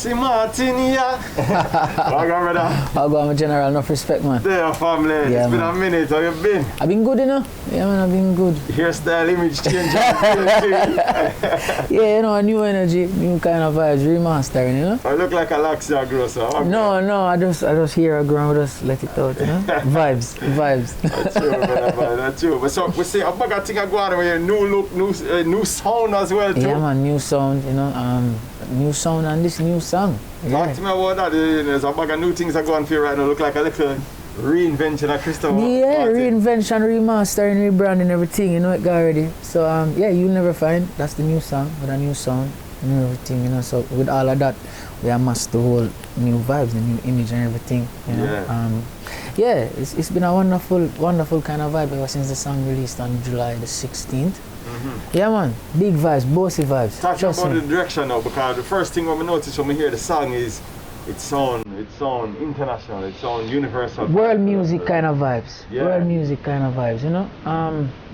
See Martin here. Welcome, brother. I'll go on my general, enough respect, man. There, family. Yeah, it's been man. a minute. How you been? I've been good, you know? Yeah, man, I've been good. Hairstyle, image change. Yeah, you know, a new energy, new kind of vibes, remastering, you know? I look like a Laxia grow, so No, I just hear a ground, just let it out, you know? Vibes. That's true, brother, that's true. But so, we see a bag of things are going on with new look, new sound as well, too. Yeah, man, new sound, you know, new sound and this new song. Talk to me about that. There's a bag of new things are going for you right now. Look like a little reinvention of Christopher. Yeah, reinvention, remastering, rebranding, everything, you know it got already. So, yeah, You'll Never Find, that's the new song, with a new sound, new everything, you know. So, with all of that, we amassed the whole new vibes, the new image and everything, you know. Yeah, it's been a wonderful kind of vibe ever since the song released on July the 16th. Yeah, man, big vibes, bossy vibes. Talking about the direction now, because the first thing when I notice when I hear the song is it sound international, it sound universal. World music kind of vibes. Yeah. World music kind of vibes, you know.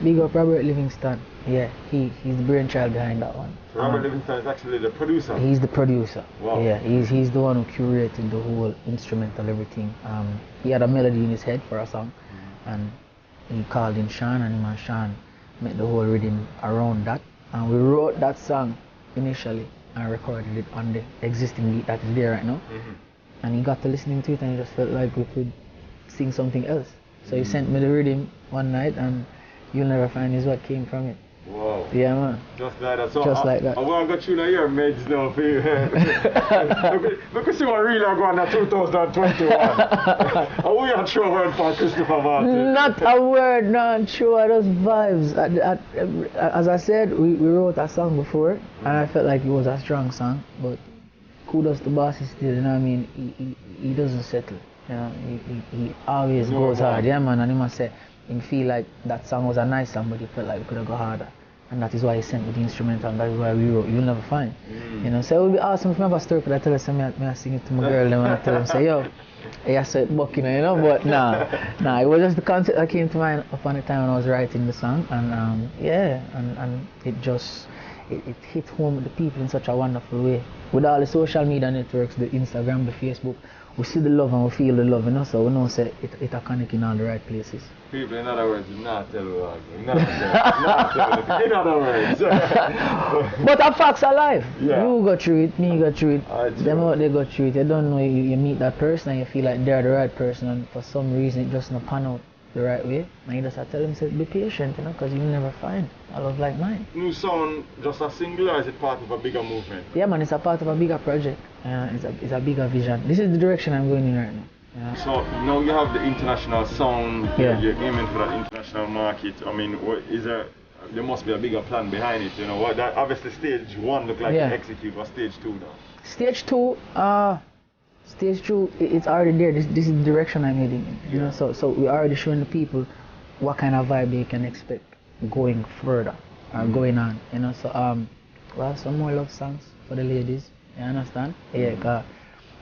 Big up Robert Livingston. Yeah, he's the brainchild behind that one. So Robert Livingston is actually the producer. He's the producer. Wow. Yeah, he's the one who curated the whole instrumental, everything. He had a melody in his head for a song, and he called in Sean, and him and Sean made the whole rhythm around that. And we wrote that song initially and recorded it on the existing beat that is there right now. And he got to listening to it and he just felt like we could sing something else. So he sent me the rhythm one night, and You'll Never Find is what came from it. Wow. Yeah, man. Just like that. So Just like that. I want to go through the year meds now for you. Because see what really are going on 2021. And we are true word for Christopher Martin. Not a word, not true, just vibes. As I said, we wrote a song before, and I felt like it was a strong song, but kudos to Bossy still, you know what I mean? He doesn't settle, you know, he always goes hard, yeah, man, and he must say, he feel like that song was a nice song, but he felt like we could have gone harder. And that is why he sent me the instrumental, and that is why we wrote You'll Never Find. You know, so it would be awesome if I have a story, could I tell us, I sing it to my girl, and I tell them, say, yo, I said buck, you know, but nah, it was just the concept that came to mind upon the time when I was writing the song, and yeah, and it just, it hit home with the people in such a wonderful way. With all the social media networks, the Instagram, the Facebook, we see the love and we feel the love, you know, so we know say it are connected in all the right places. People, in other words, not tell you, not tell in other words. But our facts are alive. Yeah. You go through it, me go through it, them out they go through it. You don't know, you meet that person and you feel like they're the right person, and for some reason it just not pan out the right way. And you just have to tell them, say, be patient, you know, because you'll never find a love like mine. New sound, just a single, or is it part of a bigger movement? Yeah, man, it's a part of a bigger project. It's a bigger vision. This is the direction I'm going in right now. Yeah. So now you have the international sound. Yeah. You're aiming for that international market. I mean, there must be a bigger plan behind it. You know, what that obviously stage one look like you execute, but stage two now. Stage two, it's already there. This is the direction I'm heading in. You know, so we're already showing the people what kind of vibe they can expect going further or going on. You know, so we have some more love songs for the ladies. You understand? Yeah, 'cause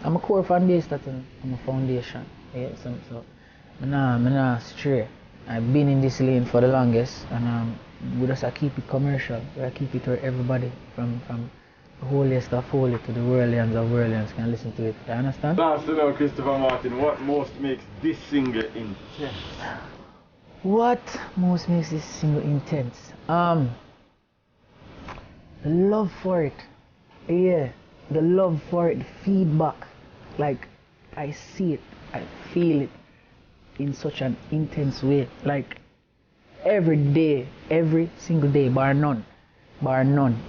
I'm a core fan base, that I'm a foundation. Yeah, so I'm not stray. I've been in this lane for the longest, and we just keep it commercial. We keep it where everybody from the holiest of holy to the worldlians of worldlians can listen to it. You understand? That's to know, Christopher Martin, what most makes this single intense? What most makes this single intense? The love for it. Yeah, the love for it, the feedback. Like, I see it, I feel it in such an intense way. Like, every day, every single day, bar none,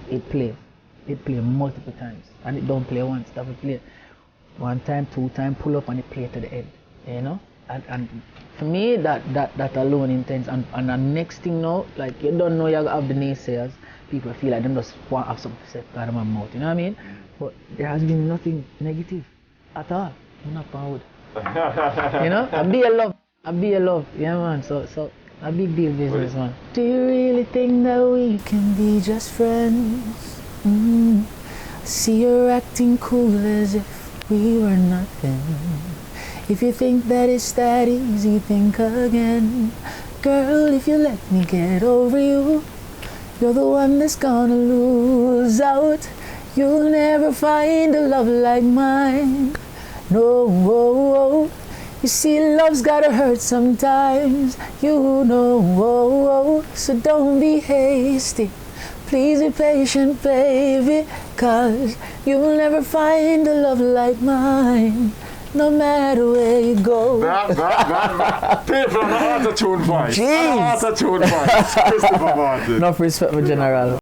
it plays. It plays multiple times. And it don't play once, that will play one time, two time, pull up and it play to the end. You know? And for me, that alone intense. And the next thing now, like, you don't know you have the naysayers. People feel like them just want to have something to say out of my mouth, you know what I mean? But there has been nothing negative at all. I'm not proud. You know? I be a love. Yeah, man. So a big deal business, man. Do you really think that we can be just friends? See you're acting cool as if we were nothing. If you think that it's that easy, think again. Girl, if you let me get over you, you're the one that's gonna lose out. You'll never find a love like mine. No, you see, love's gotta hurt sometimes. You know, so don't be hasty. Please be patient, baby, 'cause you'll never find a love like mine. No matter where you go. People on the auto-tune voice. Jeez. Auto-tune voice. Christopher Martin. Enough respect for General.